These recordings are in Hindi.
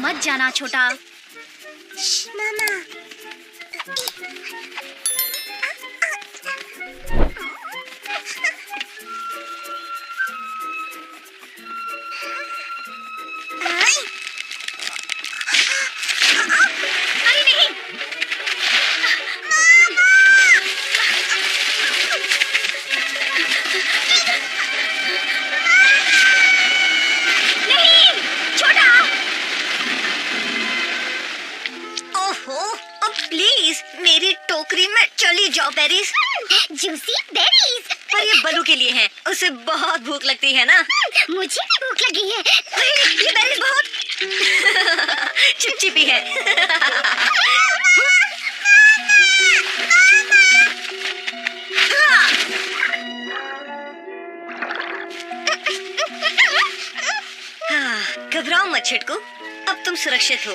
मत जाना छोटा। मामा। अरे नहीं। नहीं छोटा। ओहो, अब प्लीज मेरी टोकरी में चली जाओ बेरीज। Juicy berries. और ये बलू के लिए हैं, उसे बहुत भूख लगती है ना। मुझे भी भूख लगी है। ये बेरीज बहुत चिपचिपी है। घबराओ मत छिटकू, अब तुम सुरक्षित हो।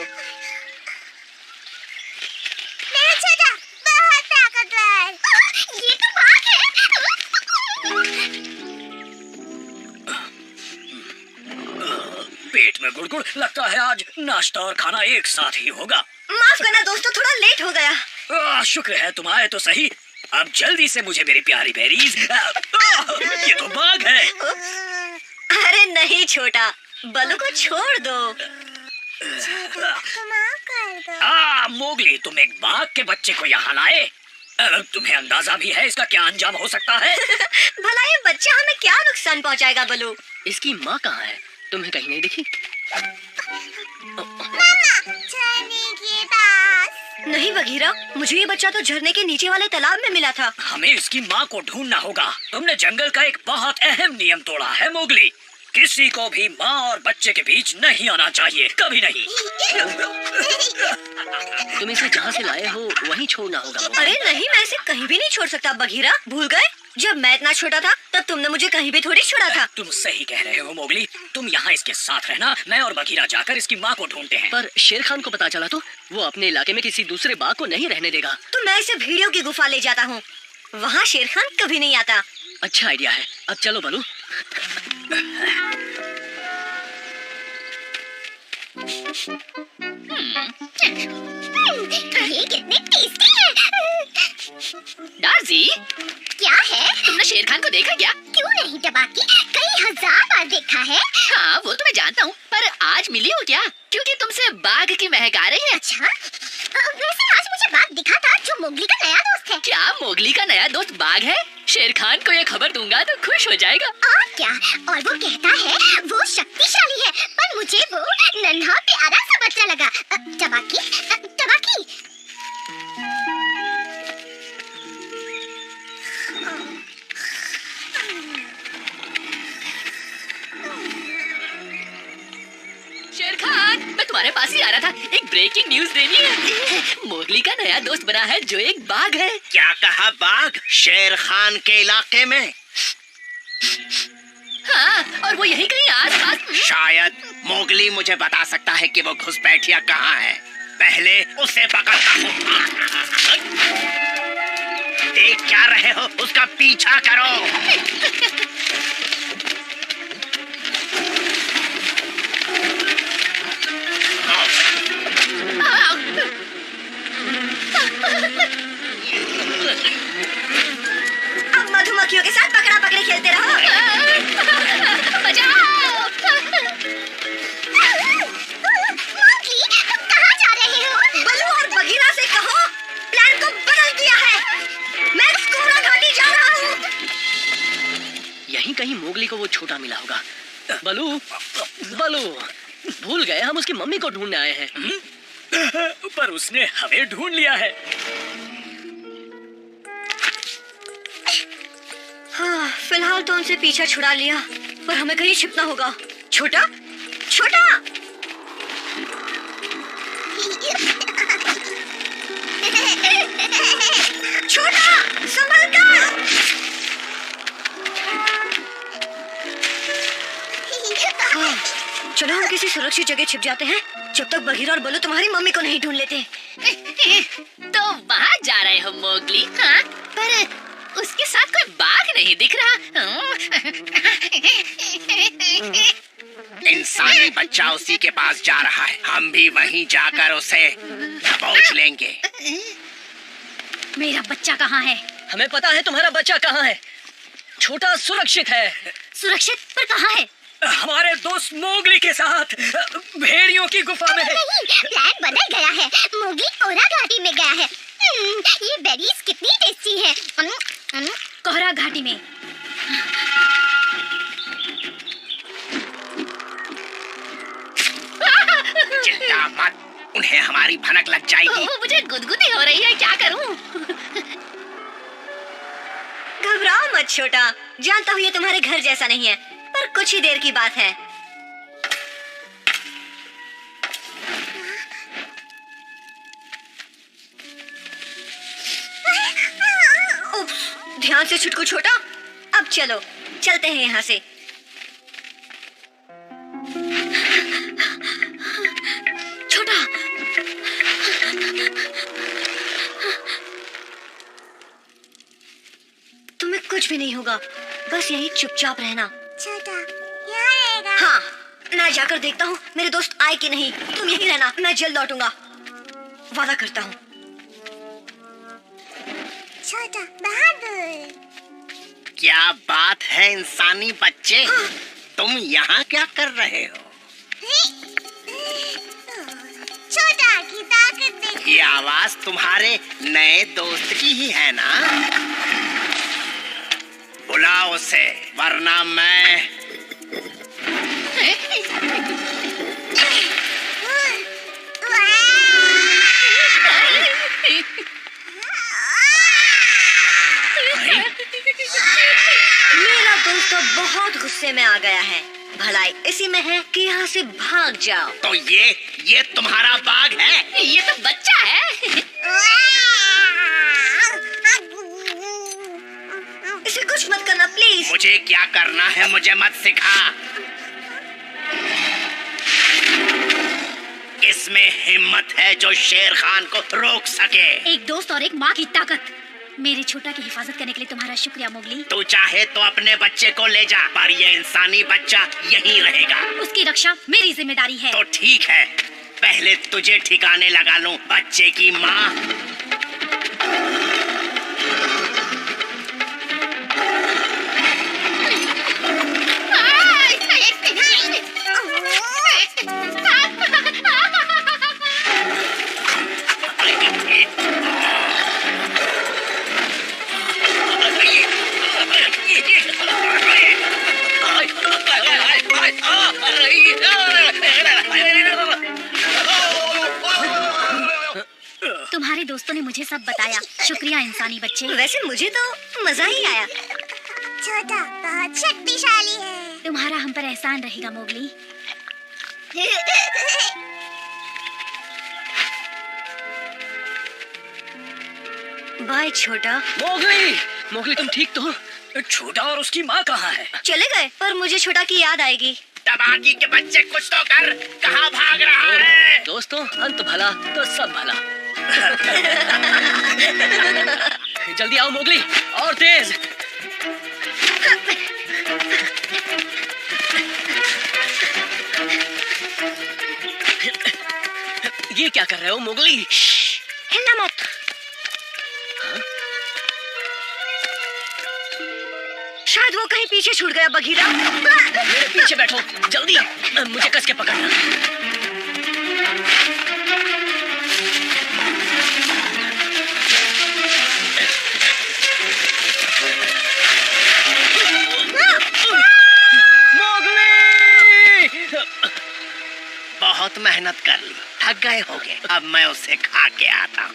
मेरा छोटा बहुत ताकतवर। ये तो बाघ है। पेट में गुड़गुड़, लगता है आज नाश्ता और खाना एक साथ ही होगा। माफ करना दोस्तों, थोड़ा लेट हो गया। शुक्र है तुम आए तो सही। अब जल्दी से मुझे मेरी प्यारी बेरीज। ये तो बाघ है। अरे नहीं छोटा, बलू को छोड़ दो। मोगली, तुम एक बाघ के बच्चे को यहाँ लाए। तुम्हें अंदाजा भी है इसका क्या अंजाम हो सकता है? भला ये बच्चा हमें क्या नुकसान पहुँचाएगा बलू? इसकी माँ कहाँ है? तुम्हें कहीं नहीं दिखी? नहीं बघीरा, मुझे ये बच्चा तो झरने के नीचे वाले तालाब में मिला था। हमें इसकी माँ को ढूंढना होगा। तुमने जंगल का एक बहुत अहम नियम तोड़ा है मोगली। किसी को भी माँ और बच्चे के बीच नहीं आना चाहिए, कभी नहीं। तुम इसे जहाँ से लाए हो वहीं छोड़ना होगा। अरे नहीं, मैं इसे कहीं भी नहीं छोड़ सकता बघीरा। भूल गए, जब मैं इतना छोटा था तब तुमने मुझे कहीं भी थोड़ी छोड़ा था। तुम सही कह रहे हो मोगली, तुम यहाँ इसके साथ रहना। मैं और बघीरा जाकर इसकी माँ को ढूंढते हैं। पर शेर खान को पता चला तो वो अपने इलाके में किसी दूसरे बाघ को नहीं रहने देगा। तो मैं इसे भेड़ियों की गुफा ले जाता हूँ, वहाँ शेर खान कभी नहीं आता। अच्छा आइडिया है। अब चलो बलू। ये कितने टेस्टी है। डार्जी, क्या है? तुमने शेर खान को देखा क्या? क्यों नहीं टबाकी, कई हजार बार देखा है। हाँ वो तो मैं जानता हूँ, पर आज मिली हो क्या? क्योंकि तुमसे बाघ की महक आ रही है। अच्छा, वैसे आज मुझे बाघ दिखा था जो मोगली का नया दोस्त है। क्या मोगली का नया दोस्त बाघ है? शेर खान को ये खबर दूंगा तो खुश हो जाएगा। और क्या, और वो कहता है वो शक्तिशाली है, पर मुझे वो नन्हा प्यारा सा बच्चा लगा। टबाकी, टबाकी। शेर खान, मैं तुम्हारे पास ही आ रहा था। एक ब्रेकिंग न्यूज देनी है। मोगली का नया दोस्त बना है जो एक बाघ है। क्या कहा? बाघ शेर खान के इलाके में? हाँ, और वो यहीं कहीं आस-पास। शायद मोगली मुझे बता सकता है कि वो घुसपैठिया कहाँ है। पहले उसे पकड़ता हूँ। देख क्या रहे हो, उसका पीछा करो। अब मधुमक्खियों के साथ पकड़ा पकड़ी खेलते रहो। मोगली, तुम कहाँ जा रहे हो? बलू और बघीरा से कहो प्लान को बदल दिया है। मैं स्कोरा घाटी जा रहा हूँ। यहीं कहीं मोगली को वो छोटा मिला होगा। बलू, बलू, भूल गए हम उसकी मम्मी को ढूंढने आए हैं। पर उसने हमें ढूंढ लिया है। हाँ, फिलहाल तो उनसे पीछा छुड़ा लिया, पर हमें कहीं छिपना होगा। छोटा, छोटा। छोटा, संभल कर। हाँ, चलो हम किसी सुरक्षित जगह छिप जाते हैं, जब तक बघीरा और बलू तुम्हारी मम्मी को नहीं ढूंढ लेते। तो वहाँ जा रहे हो मोगली? हाँ, पर उसके साथ कोई बाघ नहीं दिख रहा। इंसानी बच्चा उसी के पास जा रहा है। हम भी वहीं जाकर उसे दबोच लेंगे। मेरा बच्चा कहाँ है? हमें पता है तुम्हारा बच्चा कहाँ है। छोटा सुरक्षित है। सुरक्षित? पर कहाँ है? हमारे दोस्त मोगली के साथ भेड़ियों की गुफा में है। नहीं, प्लान बदल गया है। मोगली कोहरा घाटी में गया है। ये बेरीज कितनी टेस्टी है। कोहरा घाटी में। चिंता मत, उन्हें हमारी भनक लग जाएगी। मुझे गुदगुदी हो रही है, क्या करूं? घबराओ मत छोटा, जानता हूँ ये तुम्हारे घर जैसा नहीं है, पर कुछ ही देर की बात है। उप्स, ध्यान से छुटकू छोटा। अब चलो, चलते हैं यहाँ से। छोटा, तुम्हें कुछ भी नहीं होगा, बस यही चुपचाप रहना। छोटा, यहाँ रहेगा। हाँ, मैं जाकर देखता हूँ मेरे दोस्त आए कि नहीं। तुम यहीं रहना, मैं जल्द लौटूंगा, वादा करता हूँ। छोटा बहादुर। क्या बात है इंसानी बच्चे, तुम यहाँ क्या कर रहे हो? छोटा की ताकत देख। ये आवाज तुम्हारे नए दोस्त की ही है ना? बुलाओ उसे, वरना मैं मेरा दोस्त तो बहुत गुस्से में आ गया है। भलाई इसी में है कि यहाँ से भाग जाओ। तो ये तुम्हारा बाघ है? ये तो बच्चा है। इसे कुछ मत करना प्लीज। मुझे क्या करना है मुझे मत सिखा। इसमें हिम्मत है जो शेर खान को रोक सके। एक दोस्त और एक माँ की ताकत। मेरे छोटा की हिफाजत करने के लिए तुम्हारा शुक्रिया मोगली। तू चाहे तो अपने बच्चे को ले जा, पर ये इंसानी बच्चा यहीं रहेगा। उसकी रक्षा मेरी जिम्मेदारी है। तो ठीक है, पहले तुझे ठिकाने लगा लूं, बच्चे की माँ। तुम्हारे दोस्तों ने मुझे सब बताया। शुक्रिया इंसानी बच्चे। वैसे मुझे तो मजा ही आया। छोटा बहुत शक्तिशाली है। तुम्हारा हम पर एहसान रहेगा मोगली। बाय छोटा। मोगली तुम ठीक तो हो? छोटा और उसकी माँ कहाँ है? चले गए, पर मुझे छोटा की याद आएगी। तबाकी के बच्चे कुछ तो कर, कहाँ भाग रहा है? दोस्तों, अंत भला तो सब भला। जल्दी आओ मोगली, और तेज। ये क्या कर रहे हो मोगली? हिलना मत। शायद वो कहीं पीछे छूट गया बघीरा। मेरे पीछे बैठो, जल्दी, मुझे कस के पकड़ना। बहुत मेहनत कर ली, थक गए होगे। अब मैं उसे खा के आता हूँ।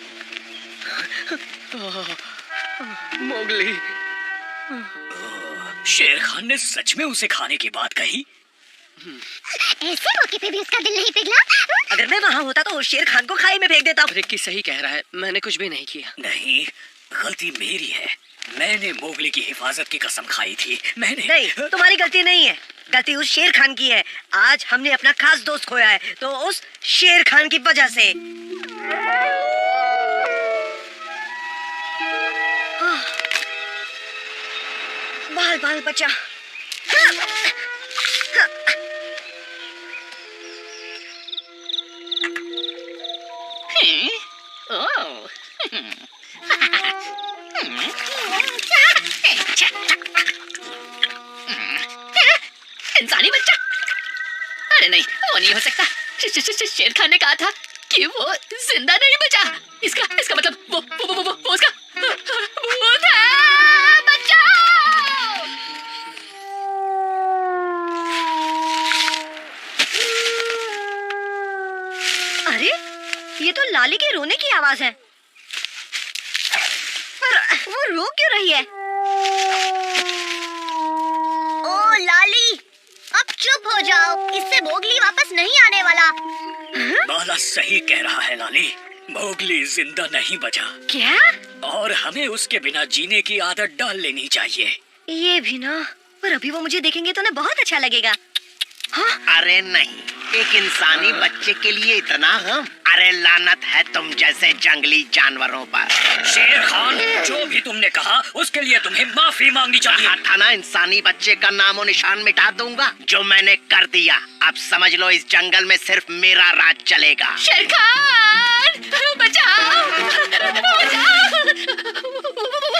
मोगली, शेर खान ने सच में उसे खाने की बात कही? ऐसे मौके पे भी उसका दिल नहीं पिघला। अगर मैं वहाँ होता तो शेर खान को खाई में फेंक देता। रिक्की सही कह रहा है, मैंने कुछ भी नहीं किया। नहीं, गलती मेरी है। मैंने मोगली की हिफाजत की कसम खाई थी। मैंने नहीं, तुम्हारी गलती नहीं है, गलती उस शेर खान की है। आज हमने अपना खास दोस्त खोया है, तो उस शेर खान की वजह से। संभाल बाल बच्चा। ओह, इंसानी बच्चा। अरे नहीं, वो नहीं हो सकता। शेर खान ने कहा था कि वो जिंदा नहीं बचा। इसका मतलब वो उसका भूत है। बचाओ! अरे ये तो लाली के रोने की आवाज है। पर वो रो क्यों रही है? ओ लाली, अब चुप हो जाओ, इससे मोगली वापस नहीं आने वाला। बाला सही कह रहा है लाली, मोगली जिंदा नहीं बचा। क्या? और हमें उसके बिना जीने की आदत डाल लेनी चाहिए। ये भी ना, पर अभी वो मुझे देखेंगे तो उन्हें बहुत अच्छा लगेगा। हाँ? अरे नहीं, एक इंसानी बच्चे के लिए इतना गम? अरे लानत है तुम जैसे जंगली जानवरों पर। शेर खान, जो भी तुमने कहा उसके लिए तुम्हें माफी मांगनी चाहिए। कहा था ना, इंसानी बच्चे का नामो निशान मिटा दूंगा। जो मैंने कर दिया। अब समझ लो इस जंगल में सिर्फ मेरा राज चलेगा। शेर खान, बचाओ!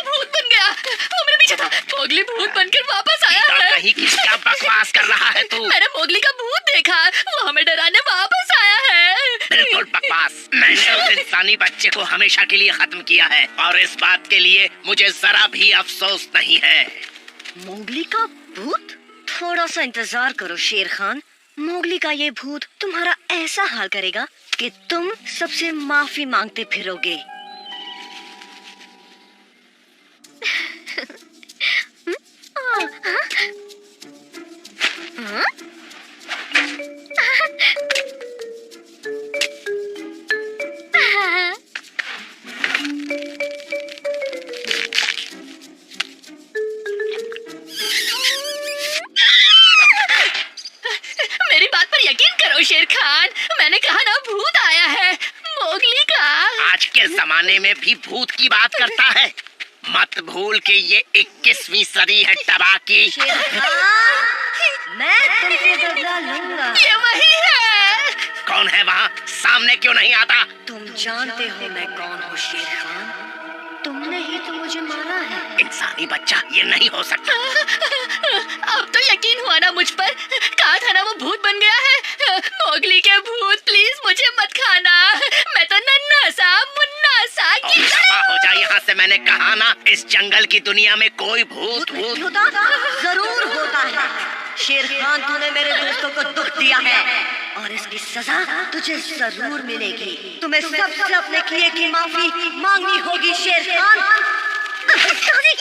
भूत बन गया। वो मेरे पीछे था। मोगली भूत बनकर वापस आया है। कहीं की क्या बकवास कर रहा है तू? मैंने मोगली का भूत देखा। वो हमें डराने वापस आया है। बिल्कुल बकवास। मैंने उस इंसानी बच्चे को हमेशा के लिए खत्म किया है और इस बात के लिए मुझे जरा भी अफसोस नहीं है। मोगली का भूत? थोड़ा सा इंतजार करो शेर खान। मोगली का ये भूत तुम्हारा ऐसा हाल करेगा कि तुम सबसे माफी मांगते फिरोगे। मेरी बात पर यकीन करो शेर खान, मैंने कहा ना भूत आया है मोगली का। आज के जमाने में भी भूत की बात करता है। मत भूल कि ये 21वीं सदी है तबाह की। शेर खान, मैं तुमसे बदला लूंगा। ये वही है। कौन है वहाँ? सामने क्यों नहीं आता? तुम जानते हो मैं कौन हूँ शेर खान। तुमने ही तो मुझे मारा है। इंसानी बच्चा, ये नहीं हो सकता। अब तो यकीन हुआ ना मुझ पर। कहा था ना वो भूत बन गया है। मोगली के भूत, प्लीज मुझे मत खाना। मैं तो नन्हा सा मुन्ना सा दफा हो जा यहाँ से, मैंने कहा ना। इस जंगल की दुनिया में कोई भूत नहीं होता? जरूर होता है। शेर खान, तूने मेरे दोस्तों को दुख दिया है और इसकी सजा तुझे जरूर मिलेगी। तुम्हें सबसे अपने किए की माफी मांगनी होगी शेर खान। मोगली,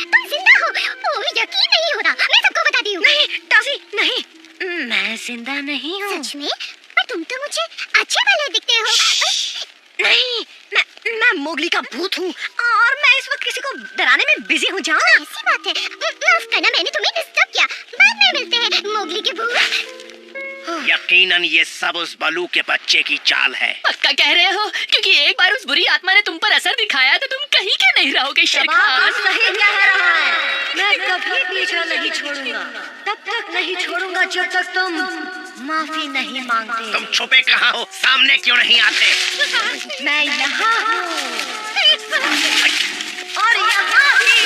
तुम जिंदा हो। ओ, यकीन नहीं हो रहा। मैं सबको बताती हूँ। नहीं टासी, नहीं, मैं जिंदा नहीं हूँ। सच में? पर तुम तो मुझे अच्छे भले दिखते हो। नहीं, मैं मोगली का भूत हूँ और मैं इस वक्त किसी को डराने में बिजी हूँ। जाओ ना। ऐसी बात है। माफ करना, मैंने तुम्हें डिस्टर्ब किया। बाद में मिलते हैं मोगली के भूत। यकीनन ये सब उस बलू के बच्चे की चाल है। पक्का कह रहे हो? क्योंकि एक बार उस बुरी आत्मा ने तुम पर असर दिखाया तो तुम कहीं के नहीं रहोगे शेर खान। सही कह रहा है। मैं कभी पीछा नहीं छोड़ूंगा। तब तक नहीं छोड़ूंगा जब तक तुम माफी नहीं मांगते। तुम छुपे कहाँ हो? सामने क्यों नहीं आते? मैं यहाँ हूँ और यहाँ भी।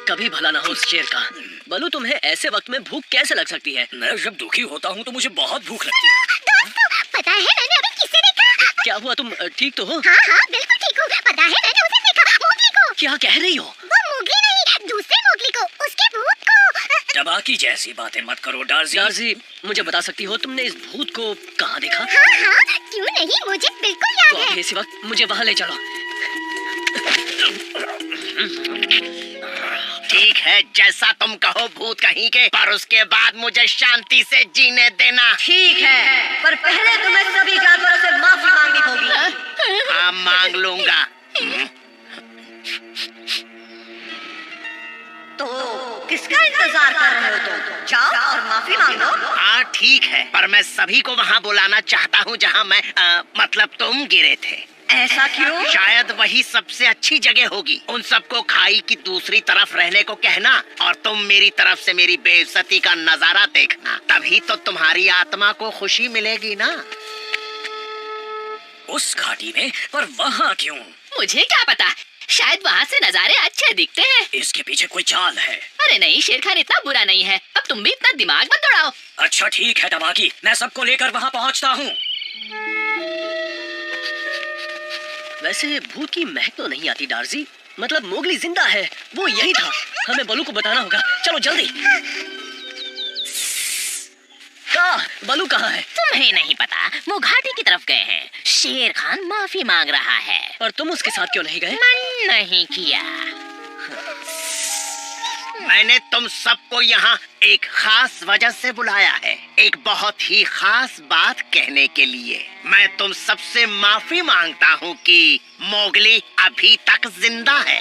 कभी भला ना हो उस शेर का। बलू, तुम्हें ऐसे वक्त में भूख कैसे लग सकती है? मैं जब दुखी होता हूँ तो मुझे बहुत भूख लगती है। दोस्तों, पता है मैंने अभी किसे देखा? क्या हुआ, तुम ठीक तो हो? हाँ हाँ, बिल्कुल ठीक हूँ। पता है मैंने उसे देखा, मोगली को। क्या कह रही हो? वो मोगली नहीं, दूसरे मोगली को, उसके भूत को। तबाकी जैसी बातें मत करो डार्जी। डार्जी, मुझे बता सकती हो तुमने इस भूत को कहाँ देखा? हाँ हाँ, क्यों नहीं, मुझे बिल्कुल याद तो है। अभी इसी वक्त मुझे वहाँ ले चलो। ठीक है, जैसा तुम कहो भूत कहीं के, पर उसके बाद मुझे शांति से जीने देना। ठीक है, पर पहले तुम्हें सभी जानवरों से माफी मांगनी होगी। हाँ, मांग लूंगा। इंतजार कर रहे हो तुम? जाओ और माफी मांगो। हाँ ठीक है, पर मैं सभी को वहाँ बुलाना चाहता हूँ जहाँ मैं मतलब तुम गिरे थे। ऐसा क्यों? शायद वही सबसे अच्छी जगह होगी। उन सबको खाई की दूसरी तरफ रहने को कहना और तुम मेरी तरफ से मेरी बेइज्जती का नजारा देखना, तभी तो तुम्हारी आत्मा को खुशी मिलेगी ना। उस घाटी में, पर वहाँ क्यों? मुझे क्या पता, शायद वहाँ से नजारे अच्छे दिखते हैं। इसके पीछे कोई चाल है। अरे नहीं, शेर खान इतना बुरा नहीं है। अब तुम भी इतना दिमाग मत दौड़ाओ। अच्छा ठीक है तबाकी, मैं सबको लेकर वहाँ पहुँचता हूँ। वैसे भूत की महक तो नहीं आती डार्जी। मतलब मोगली जिंदा है, वो यही था। हमें बलू को बताना होगा, चलो जल्दी। बलू कहाँ है? तुम्हें नहीं पता, वो घाटी की तरफ गए हैं। शेर खान माफी मांग रहा है। और तुम उसके साथ क्यों नहीं गए? मन नहीं किया। मैंने तुम सबको यहाँ एक खास वजह से बुलाया है, एक बहुत ही खास बात कहने के लिए। मैं तुम सबसे माफी मांगता हूँ कि मोगली अभी तक जिंदा है।